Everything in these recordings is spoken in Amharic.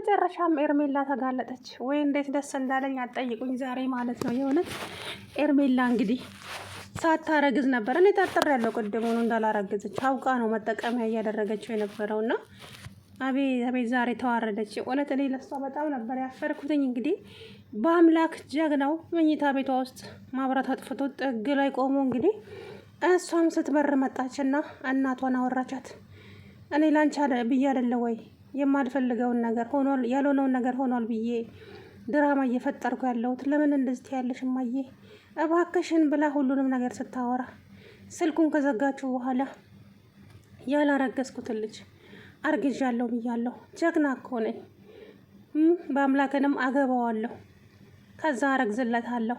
በመጨረሻም ኤርሜላ ተጋለጠች ወይ? እንዴት ደስ እንዳለኝ አትጠይቁኝ ዛሬ ማለት ነው። የእውነት ኤርሜላ እንግዲህ ሳታረግዝ ነበር። እኔ ጠርጥሬያለሁ ቅድሙኑ እንዳላረገዘች አውቃ ነው መጠቀሚያ እያደረገችው የነበረውና አቤት አቤት ዛሬ ተዋረደች። እውነት እኔ ለሷ በጣም ነበር ያፈርኩትኝ። እንግዲህ በአምላክ ጀግናው መኝታ ቤቷ ውስጥ ማብራት አጥፍቶ ጥግ ላይ ቆሞ እንግዲህ እሷም ስትበር መጣችና እናቷን አወራቻት። እኔ ላንቺ ብዬ አይደለ ወይ የማልፈልገውን ነገር ሆኗል ያልሆነውን ነገር ሆኗል ብዬ ድራማ እየፈጠርኩ ያለሁት ለምን እንደዚህ ያለሽ እማዬ እባክሽን ብላ ሁሉንም ነገር ስታወራ ስልኩን ከዘጋችሁ በኋላ ያላረገዝኩትን ልጅ አርግዣለሁ ብያለሁ። ጀግና እኮ ነኝ። በአምላክንም አገባዋለሁ ከዛ አረግዝለታለሁ።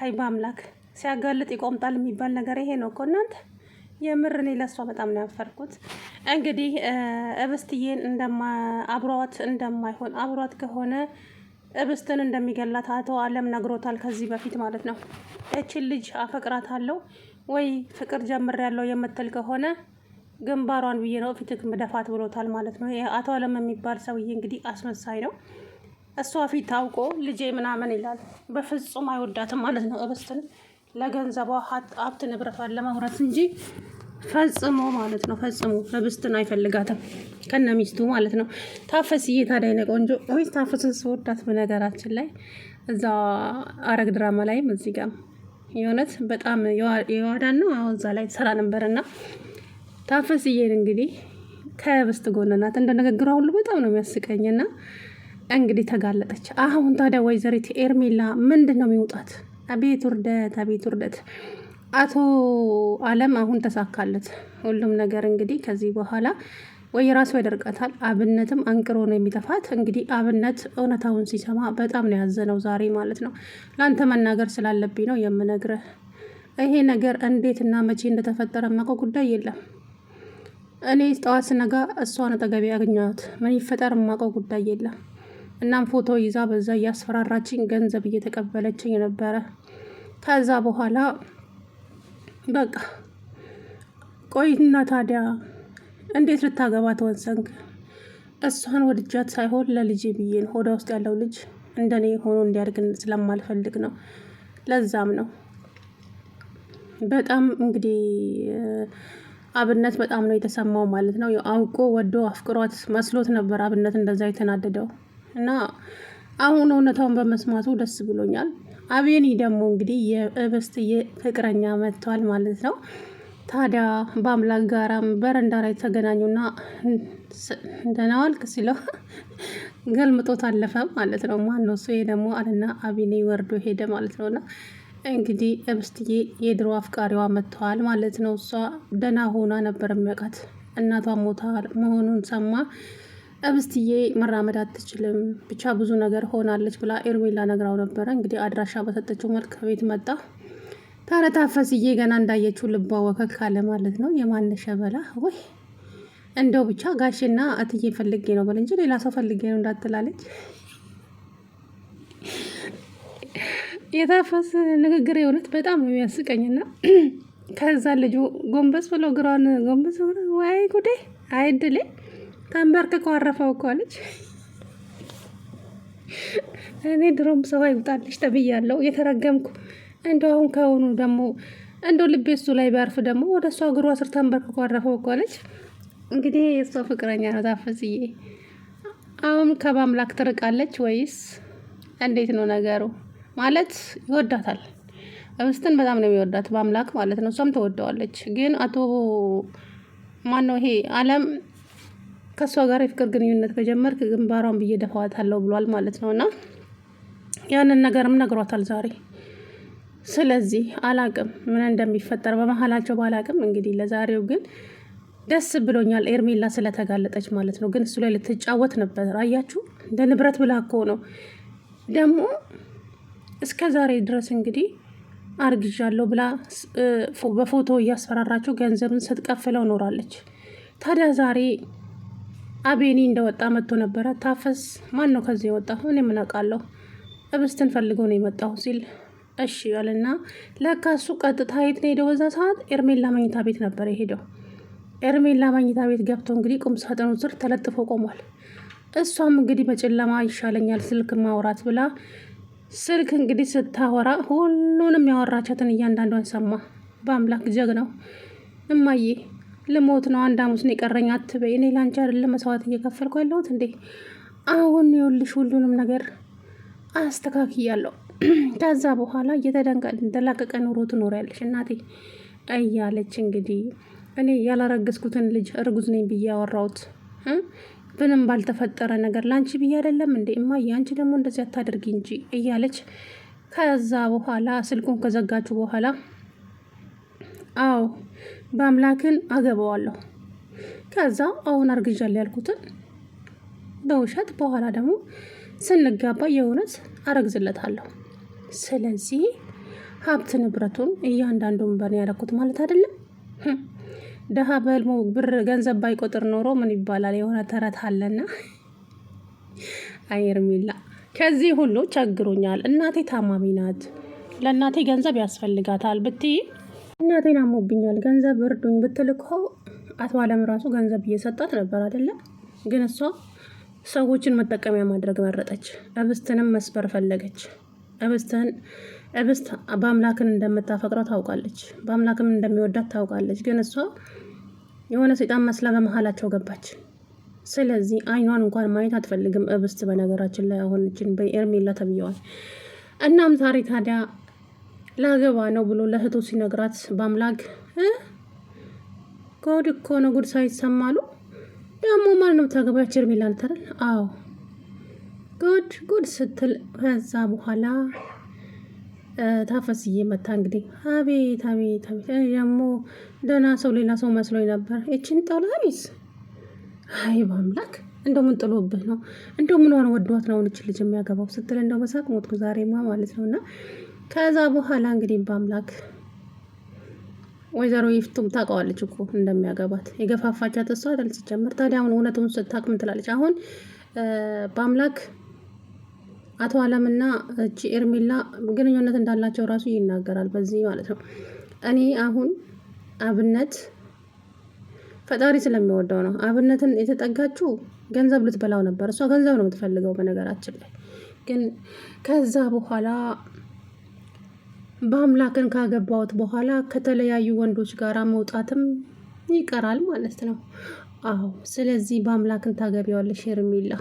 አይ በአምላክ ሲያጋልጥ ይቆምጣል የሚባል ነገር ይሄ ነው እኮ እናንተ። የምር እኔ ለሷ በጣም ነው ያፈርኩት። እንግዲህ እብስትዬን አብሯት እንደማይሆን አብሯት ከሆነ እብስትን እንደሚገላት አቶ አለም ነግሮታል ከዚህ በፊት ማለት ነው። እችን ልጅ አፈቅራታለሁ ወይ ፍቅር ጀምሬያለሁ የምትል ከሆነ ግንባሯን ብዬ ነው ፊትክ ምደፋት ብሎታል ማለት ነው። አቶ አለም የሚባል ሰውዬ እንግዲህ አስመሳይ ነው። እሷ ፊት ታውቆ ልጄ ምናምን ይላል። በፍጹም አይወዳትም ማለት ነው እብስትን ለገንዘቧ ሀብት ንብረቷን ለማውራት እንጂ ፈጽሞ ማለት ነው ፈጽሞ እብስትን አይፈልጋትም ከነ ሚስቱ ማለት ነው። ታፈስዬ ታዲያ ነው ቆንጆ ወይስ ታፈስን ስወዳት በነገራችን ላይ እዛ አረግ ድራማ ላይም እዚህ ጋር የእውነት በጣም የዋዳን ነው። አሁን እዛ ላይ ሰራ ነበርና ታፈስዬን እንግዲህ ከእብስት ጎን ናት። እንደ ንግግሯ ሁሉ በጣም ነው የሚያስቀኝና እንግዲህ ተጋለጠች። አሁን ታዲያ ወይዘሪት ኤርሜላ ምንድን ነው የሚውጣት? አቤት ውርደት አቤት ውርደት። አቶ አለም አሁን ተሳካለት ሁሉም ነገር። እንግዲህ ከዚህ በኋላ ወይ ራሱ ያደርጋታል። አብነትም አንቅሮ ነው የሚተፋት። እንግዲህ አብነት እውነታውን ሲሰማ በጣም ነው ያዘነው ዛሬ ማለት ነው። ለአንተ መናገር ስላለብኝ ነው የምነግርህ። ይሄ ነገር እንዴትና መቼ እንደተፈጠረ የማውቀው ጉዳይ የለም። እኔ ጠዋት ስነጋ እሷን አጠገቤ ያገኘኋት ምን ይፈጠር የማውቀው ጉዳይ የለም። እናም ፎቶ ይዛ በዛ እያስፈራራችኝ ገንዘብ እየተቀበለችኝ ነበረ። ከዛ በኋላ በቃ ቆይና ታዲያ እንዴት ልታገባ ተወሰንክ? እሷን ወድጃት ሳይሆን ለልጄ ብዬ ነው። ሆዳ ውስጥ ያለው ልጅ እንደኔ ሆኖ እንዲያድግ ስለማልፈልግ ነው። ለዛም ነው በጣም እንግዲህ አብነት በጣም ነው የተሰማው ማለት ነው። አውቆ ወዶ አፍቅሯት መስሎት ነበር አብነት እንደዛ የተናደደው እና አሁን እውነታውን በመስማቱ ደስ ብሎኛል። አቤኒ ደግሞ እንግዲህ የእብስትዬ ፍቅረኛ መጥቷል ማለት ነው። ታዲያ በአምላክ ጋራም በረንዳ ላይ ተገናኙና ደህና ዋልክ ሲለው ገልምጦት አለፈ ማለት ነው። ማነው እሱ? ይሄ ደግሞ አለና አቤኒ ወርዶ ሄደ ማለት ነውና እንግዲህ እብስትዬ የድሮ አፍቃሪዋ መጥተዋል ማለት ነው። እሷ ደህና ሆና ነበር የሚያውቃት። እናቷ ሞታ መሆኑን ሰማ። እብስትዬ መራመድ አትችልም ብቻ ብዙ ነገር ሆናለች ብላ ኤርሜላ ነግራው ነበረ። እንግዲህ አድራሻ በሰጠችው መልክ ቤት መጣ። ታፈስዬ ገና እንዳየችው ልቧ ወከክ ካለ ማለት ነው። የማነሸ በላ ወይ እንደው ብቻ ጋሽና እትዬ ፈልጌ ነው በል እንጂ ሌላ ሰው ፈልጌ ነው እንዳትላለች። የታፈስ ንግግር የእውነት በጣም ነው የሚያስቀኝና ከዛ ልጁ ጎንበስ ብሎ ግራን ጎንበስ ብሎ ወይ ጉዴ አይድሌ ተንበርክኮ አረፈው እኮ አለች። እኔ ድሮም ሰው አይውጣልሽ ተብያለሁ የተረገምኩ። እንደው አሁን ከሆኑ ደግሞ እንደው ልቤ እሱ ላይ ቢያርፍ ደግሞ ወደ እሷ እግሯ ስር ተንበርክኮ አረፈው እኮ አለች። እንግዲህ የእሷ ፍቅረኛ ነው ታፈስዬ። አሁን ከበአምላክ ትርቃለች ወይስ እንዴት ነው ነገሩ? ማለት ይወዳታል። እብስትን በጣም ነው የሚወዳት በአምላክ ማለት ነው። እሷም ትወደዋለች። ግን አቶ ማነው ይሄ አለም ከእሷ ጋር የፍቅር ግንኙነት ከጀመርክ ግንባሯን ብዬ ደፋዋታለሁ ብሏል ማለት ነው። እና ያንን ነገርም ነግሯታል ዛሬ። ስለዚህ አላቅም ምን እንደሚፈጠር በመሀላቸው ባላቅም። እንግዲህ ለዛሬው ግን ደስ ብሎኛል ኤርሜላ ስለተጋለጠች ማለት ነው። ግን እሱ ላይ ልትጫወት ነበር። አያችሁ እንደ ንብረት ብላ እኮ ነው ደግሞ እስከ ዛሬ ድረስ እንግዲህ አርግዣለሁ ብላ በፎቶ እያስፈራራችሁ ገንዘብን ስትቀፍለው ኖራለች። ታዲያ ዛሬ አቤኒ እንደወጣ መጥቶ ነበረ። ታፈስ ማን ነው ከዚህ የወጣው? እኔ ምን አውቃለሁ፣ እብስትን ፈልጎ ነው የመጣው ሲል እሺ ያለና ለካ እሱ ቀጥታ የት ነው ሄደው? በዛ ሰዓት ኤርሜላ መኝታ ቤት ነበር የሄደው። ኤርሜላ መኝታ ቤት ገብቶ እንግዲህ ቁም ሳጥኑ ስር ተለጥፎ ቆሟል። እሷም እንግዲህ በጨለማ ይሻለኛል ስልክ ማውራት ብላ ስልክ እንግዲህ ስታወራ ሁሉንም ያወራቻትን እያንዳንዷን ሰማ። በአምላክ ጀግናው እማዬ ልሞት ነው፣ አንድ ሐሙስ ነው የቀረኝ አትበይ። እኔ ላንቺ አይደለም መስዋዕት እየከፈልኩ ያለሁት እንዴ? አሁን ይኸውልሽ ሁሉንም ነገር አስተካክያለሁ። ከዛ በኋላ እየተደላቀቀ ኑሮ ትኖሪያለሽ እናቴ እያለች እንግዲህ እኔ ያላረገዝኩትን ልጅ እርጉዝ ነኝ ብዬ ያወራሁት ምንም ባልተፈጠረ ነገር ላንቺ ብዬ አይደለም እንዴ እማዬ፣ አንቺ ደግሞ እንደዚህ አታደርጊ እንጂ እያለች ከዛ በኋላ ስልኩን ከዘጋችሁ በኋላ አዎ በአምላክን አገባዋለሁ፣ ከዛ አሁን አርግዣለሁ ያልኩትን በውሸት በኋላ ደግሞ ስንጋባ የእውነት አረግዝለታለሁ። ስለዚህ ሀብት ንብረቱን እያንዳንዱን በኔ ያደረኩት ማለት አይደለም። ደሃ በህልሙ ብር ገንዘብ ባይቆጥር ኖሮ ምን ይባላል? የሆነ ተረት አለና አይርሚላ ከዚህ ሁሉ ቸግሮኛል። እናቴ ታማሚ ናት፣ ለእናቴ ገንዘብ ያስፈልጋታል ብትይ እናቴን አሞብኛል ገንዘብ እርዱኝ ብትልከው አቶ አለም ራሱ ገንዘብ እየሰጣት ነበር አይደለም። ግን እሷ ሰዎችን መጠቀሚያ ማድረግ መረጠች። እብስትንም መስበር ፈለገች። እብስት በአምላክን እንደምታፈቅረው ታውቃለች፣ በአምላክም እንደሚወዳት ታውቃለች። ግን እሷ የሆነ ሰይጣን መስላ በመሀላቸው ገባች። ስለዚህ አይኗን እንኳን ማየት አትፈልግም እብስት። በነገራችን ላይ አሁንችን በኤርሜላ ተብየዋል። እናም ዛሬ ታዲያ ላገባ ነው ብሎ ለእህቱ ሲነግራት በአምላክ ጉድ እኮ ነው፣ ጉድ ሳይሰማሉ ደግሞ ማለት ነው ታገባች ኤርሜላ ልታደል። አዎ ጉድ ስትል ከዛ በኋላ ታፈስዬ መታ እንግዲህ አቤት አቤት አቤት ደግሞ ደህና ሰው ሌላ ሰው መስሎኝ ነበር። ይችን ጠላቢስ አይ በአምላክ እንደው ምን ጥሎብህ ነው? እንደው ምን ሆነ ወዷት ነው ልጅ የሚያገባው ስትል እንደው በሳቅ ሞትኩ ዛሬማ ማለት ነው። እና ከዛ በኋላ እንግዲህ በአምላክ ወይዘሮ ይፍቱም ታውቀዋለች እኮ እንደሚያገባት የገፋፋቻት እሷ አይደል ሲጀምር። ታዲያ አሁን እውነቱን ስታቅ ምን ትላለች? አሁን በአምላክ አቶ አለምና እቺ ኤርሜላ ግንኙነት እንዳላቸው ራሱ ይናገራል በዚህ ማለት ነው። እኔ አሁን አብነት ፈጣሪ ስለሚወደው ነው አብነትን የተጠጋችው ገንዘብ ልትበላው ነበር። እሷ ገንዘብ ነው የምትፈልገው በነገራችን ላይ። ግን ከዛ በኋላ በአምላክን ካገባሁት በኋላ ከተለያዩ ወንዶች ጋር መውጣትም ይቀራል ማለት ነው። አዎ ስለዚህ በአምላክን ታገቢዋለሽ ኤርሜላ፣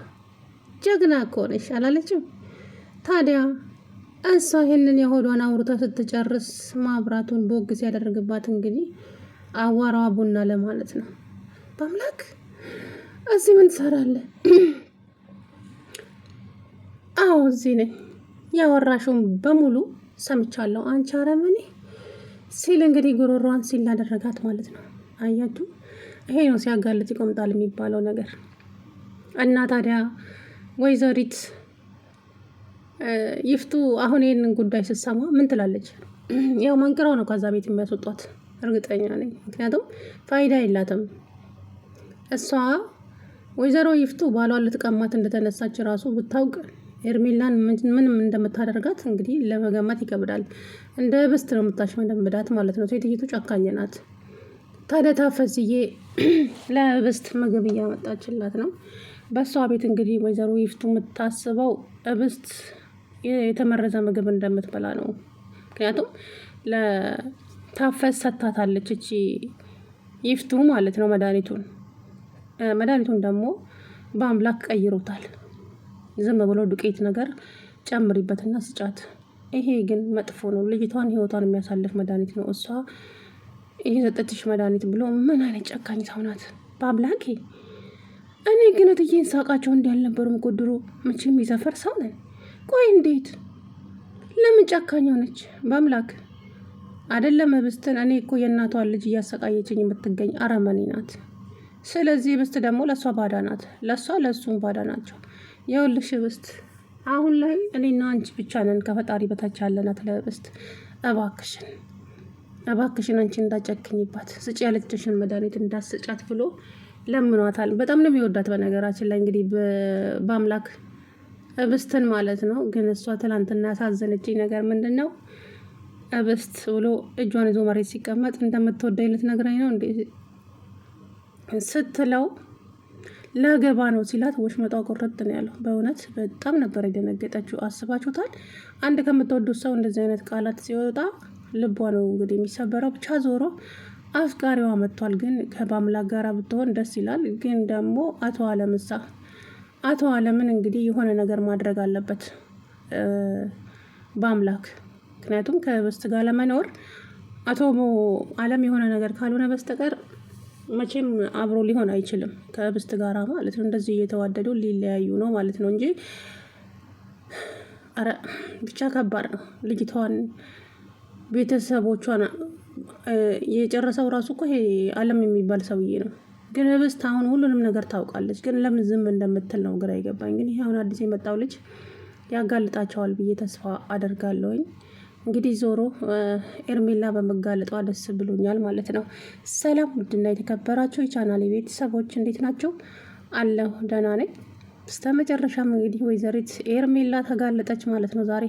ጀግና እኮ ነሽ አላለችም? ታዲያ እሷ ይህንን የሆዷን አውርታ ስትጨርስ ማብራቱን ቦግ ሲያደርግባት እንግዲህ አዋራዋ ቡና ለማለት ነው። በአምላክ እዚህ ምን ትሰራለህ? አዎ እዚህ ነኝ፣ ያወራሽውን በሙሉ ሰምቻለሁ አንቺ አረመኔ ሲል እንግዲህ ጉሮሯን ሲል ላደረጋት ማለት ነው። አያችሁ ይሄ ነው ሲያጋልጥ ይቆምጣል የሚባለው ነገር። እና ታዲያ ወይዘሪት ይፍቱ አሁን ይህንን ጉዳይ ስትሰማ ምን ትላለች? ያው መንቅረው ነው ከዛ ቤት የሚያስወጧት እርግጠኛ ነኝ። ምክንያቱም ፋይዳ የላትም። እሷ ወይዘሮ ይፍቱ ባሏን ልትቀማት እንደተነሳች ራሱ ብታውቅ ኤርሜላን ምንም እንደምታደርጋት እንግዲህ ለመገመት ይከብዳል። እንደ ብስት ነው የምታሽመደምዳት ማለት ነው። ሴትይቱ ጨካኝ ናት። ታዲያ ታፈስዬ ለብስት ምግብ እያመጣችላት ነው። በእሷ ቤት እንግዲህ ወይዘሮ ይፍቱ የምታስበው ብስት የተመረዘ ምግብ እንደምትበላ ነው። ምክንያቱም ለታፈስ ሰታታለች እቺ ይፍቱ ማለት ነው መድኃኒቱን ደግሞ በአምላክ ቀይሮታል። ዝም ብሎ ዱቄት ነገር ጨምሪበትና ስጫት። ይሄ ግን መጥፎ ነው። ልጅቷን ህይወቷን የሚያሳልፍ መድኃኒት ነው። እሷ ይሄ ሰጠችሽ መድኃኒት ብሎ ምን አይነት ጨካኝ ሰው ናት በአምላኬ። እኔ ግን እትዬን ሳቃቸው እንዲ ያልነበሩም ቁድሩ መቼም የሚዘፈር ሰው ነን። ቆይ እንዴት ለምን ጨካኝ ሆነች? በአምላክ አይደለም ብስትን። እኔ እኮ የእናቷን ልጅ እያሰቃየችኝ የምትገኝ አረመኔ ናት። ስለዚህ ብስት ደግሞ ለእሷ ባዳ ናት፣ ለእሱም ባዳ ናቸው። የውልሽ ብስት አሁን ላይ እኔና አንቺ ብቻ ነን ከፈጣሪ በታች ያለናት። ለብስት እባክሽን አንቺ እንዳጨክኝባት ስጪ ያለችሽን መድኃኒት እንዳስጫት ብሎ ለምኗታል። በጣም ነው የሚወዳት በነገራችን ላይ እንግዲህ በአምላክ ብስትን ማለት ነው። ግን እሷ ትላንትና ያሳዘነችኝ ነገር ምንድን ነው? ብስት ብሎ እጇን ይዞ መሬት ሲቀመጥ እንደምትወደኝ ልትነግረኝ ነው እንዴ ስትለው ላገባ ነው ሲላት ወሽመጧ ቁርጥ ነው ያለው። በእውነት በጣም ነበር የደነገጠችው። አስባችሁታል? አንድ ከምትወዱት ሰው እንደዚህ አይነት ቃላት ሲወጣ ልቧ ነው እንግዲህ የሚሰበረው። ብቻ ዞሮ አፍቃሪዋ መጥቷል። ግን ከባምላክ ጋር ብትሆን ደስ ይላል። ግን ደግሞ አቶ አለምን እንግዲህ የሆነ ነገር ማድረግ አለበት በአምላክ። ምክንያቱም ከህብስት ጋር ለመኖር አቶ አለም የሆነ ነገር ካልሆነ በስተቀር መቼም አብሮ ሊሆን አይችልም ከህብስት ጋር ማለት ነው። እንደዚህ እየተዋደዱ ሊለያዩ ነው ማለት ነው እንጂ ኧረ ብቻ ከባድ ነው። ልጅቷን ቤተሰቦቿን የጨረሰው ራሱ እኮ ይሄ አለም የሚባል ሰውዬ ነው። ግን ህብስት አሁን ሁሉንም ነገር ታውቃለች። ግን ለምን ዝም እንደምትል ነው ግራ ይገባኝ። ግን ይሄ አሁን አዲስ የመጣው ልጅ ያጋልጣቸዋል ብዬ ተስፋ አደርጋለሁኝ። እንግዲህ ዞሮ ኤርሜላ በመጋለጧ ደስ ብሎኛል ማለት ነው። ሰላም ውድና የተከበራችሁ የቻናሌ ቤተሰቦች እንዴት ናቸው? አለሁ ደህና ነኝ። በስተመጨረሻም እንግዲህ ወይዘሪት ኤርሜላ ተጋለጠች ማለት ነው ዛሬ